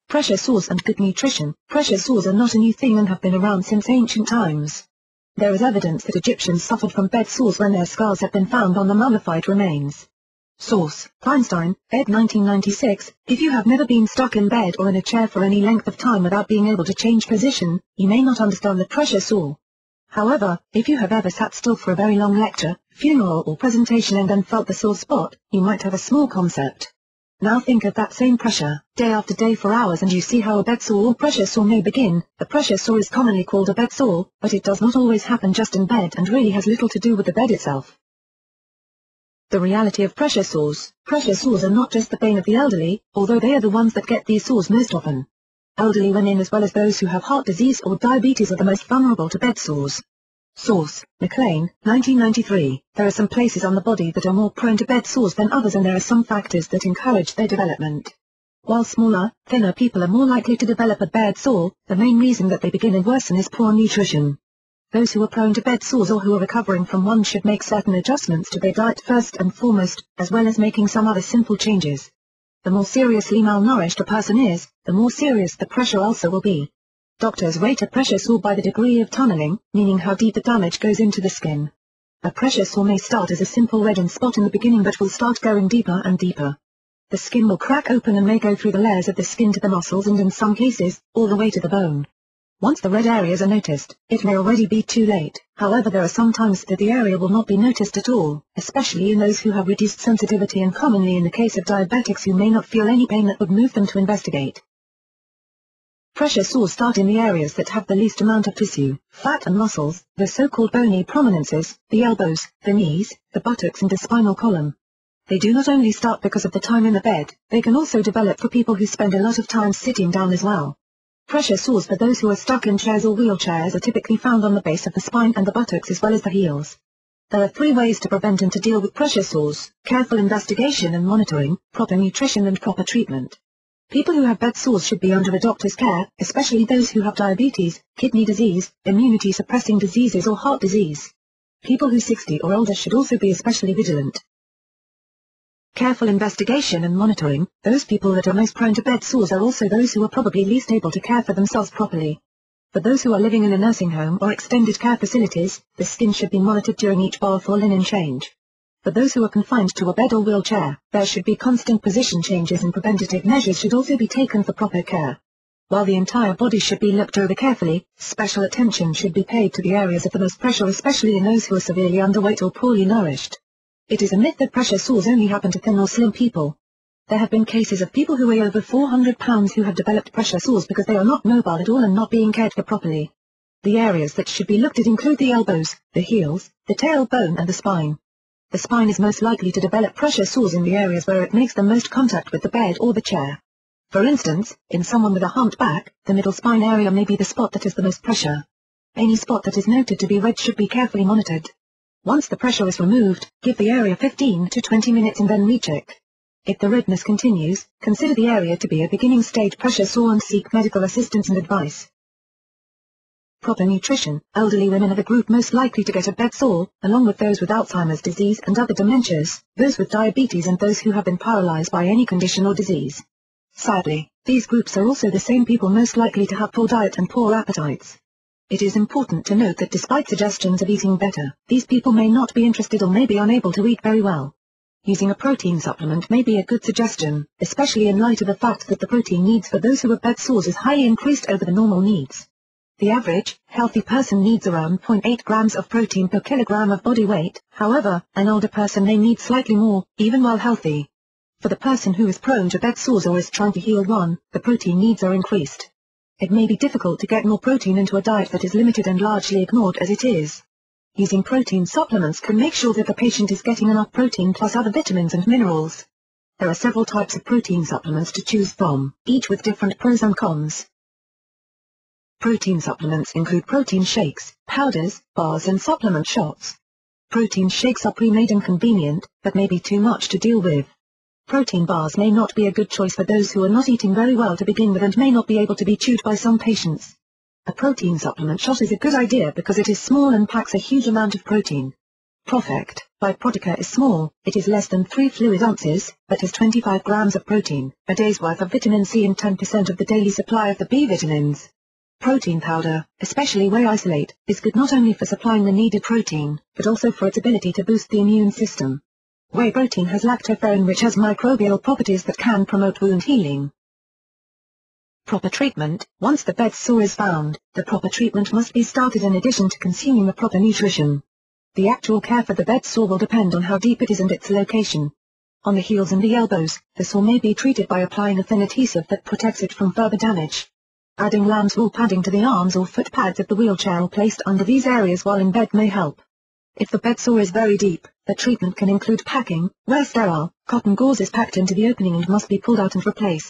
Pressure sores and good nutrition. Pressure sores are not a new thing and have been around since ancient times. There is evidence that Egyptians suffered from bed sores when their scars have been found on the mummified remains. Source: Feinstein, ed. 1996. If you have never been stuck in bed or in a chair for any length of time without being able to change position, you may not understand the pressure sore. However, if you have ever sat still for a very long lecture, funeral or presentation and then felt the sore spot, you might have a small concept. Now think of that same pressure, day after day for hours, and you see how a bed sore or pressure sore may begin. The pressure sore is commonly called a bed sore, but it does not always happen just in bed and really has little to do with the bed itself. The reality of pressure sores. Pressure sores are not just the bane of the elderly, although they are the ones that get these sores most often. Elderly women as well as those who have heart disease or diabetes are the most vulnerable to bed sores. Source: McLean, 1993. There are some places on the body that are more prone to bed sores than others, and there are some factors that encourage their development. While smaller, thinner people are more likely to develop a bed sore, the main reason that they begin and worsen is poor nutrition. Those who are prone to bed sores or who are recovering from one should make certain adjustments to their diet first and foremost, as well as making some other simple changes. The more seriously malnourished a person is, the more serious the pressure ulcer will be. Doctors rate a pressure sore by the degree of tunneling, meaning how deep the damage goes into the skin. A pressure sore may start as a simple reddened spot in the beginning but will start going deeper and deeper. The skin will crack open and may go through the layers of the skin to the muscles and in some cases, all the way to the bone. Once the red areas are noticed, it may already be too late. However, there are some times that the area will not be noticed at all, especially in those who have reduced sensitivity and commonly in the case of diabetics who may not feel any pain that would move them to investigate. Pressure sores start in the areas that have the least amount of tissue, fat and muscles, the so-called bony prominences, the elbows, the knees, the buttocks and the spinal column. They do not only start because of the time in the bed, they can also develop for people who spend a lot of time sitting down as well. Pressure sores for those who are stuck in chairs or wheelchairs are typically found on the base of the spine and the buttocks as well as the heels. There are 3 ways to prevent and to deal with pressure sores: careful investigation and monitoring, proper nutrition and proper treatment. People who have bed sores should be under a doctor's care, especially those who have diabetes, kidney disease, immunity-suppressing diseases or heart disease. People who are 60 or older should also be especially vigilant. Careful investigation and monitoring. Those people that are most prone to bed sores are also those who are probably least able to care for themselves properly. For those who are living in a nursing home or extended care facilities, the skin should be monitored during each bath or linen change. For those who are confined to a bed or wheelchair, there should be constant position changes and preventative measures should also be taken for proper care. While the entire body should be looked over carefully, special attention should be paid to the areas of the most pressure, especially in those who are severely underweight or poorly nourished. It is a myth that pressure sores only happen to thin or slim people. There have been cases of people who weigh over 400 pounds who have developed pressure sores because they are not mobile at all and not being cared for properly. The areas that should be looked at include the elbows, the heels, the tailbone and the spine. The spine is most likely to develop pressure sores in the areas where it makes the most contact with the bed or the chair. For instance, in someone with a humped back, the middle spine area may be the spot that has the most pressure. Any spot that is noted to be red should be carefully monitored. Once the pressure is removed, give the area 15 to 20 minutes and then recheck. If the redness continues, consider the area to be a beginning stage pressure sore and seek medical assistance and advice. Proper nutrition. Elderly women are the group most likely to get a bed sore, along with those with Alzheimer's disease and other dementias, those with diabetes and those who have been paralyzed by any condition or disease. Sadly, these groups are also the same people most likely to have poor diet and poor appetites. It is important to note that despite suggestions of eating better, these people may not be interested or may be unable to eat very well. Using a protein supplement may be a good suggestion, especially in light of the fact that the protein needs for those who have bed sores is highly increased over the normal needs. The average, healthy person needs around 0.8 grams of protein per kilogram of body weight. However, an older person may need slightly more, even while healthy. For the person who is prone to bed sores or is trying to heal one, the protein needs are increased. It may be difficult to get more protein into a diet that is limited and largely ignored as it is. Using protein supplements can make sure that the patient is getting enough protein plus other vitamins and minerals. There are several types of protein supplements to choose from, each with different pros and cons. Protein supplements include protein shakes, powders, bars and supplement shots. Protein shakes are pre-made and convenient, but may be too much to deal with. Protein bars may not be a good choice for those who are not eating very well to begin with and may not be able to be chewed by some patients. A protein supplement shot is a good idea because it is small and packs a huge amount of protein. ProfectR by Protica is small. It is less than 3 fluid ounces, but has 25 grams of protein, a day's worth of vitamin C and 10% of the daily supply of the B vitamins. Protein powder, especially whey isolate, is good not only for supplying the needed protein, but also for its ability to boost the immune system. Whey protein has lactoferrin which has microbial properties that can promote wound healing. Proper treatment. Once the bed sore is found, the proper treatment must be started in addition to consuming the proper nutrition. The actual care for the bed sore will depend on how deep it is and its location. On the heels and the elbows, the sore may be treated by applying a thin adhesive that protects it from further damage. Adding lamb's wool padding to the arms or foot pads of the wheelchair or placed under these areas while in bed may help. If the bed sore is very deep, the treatment can include packing, where sterile, cotton gauze is packed into the opening and must be pulled out and replaced.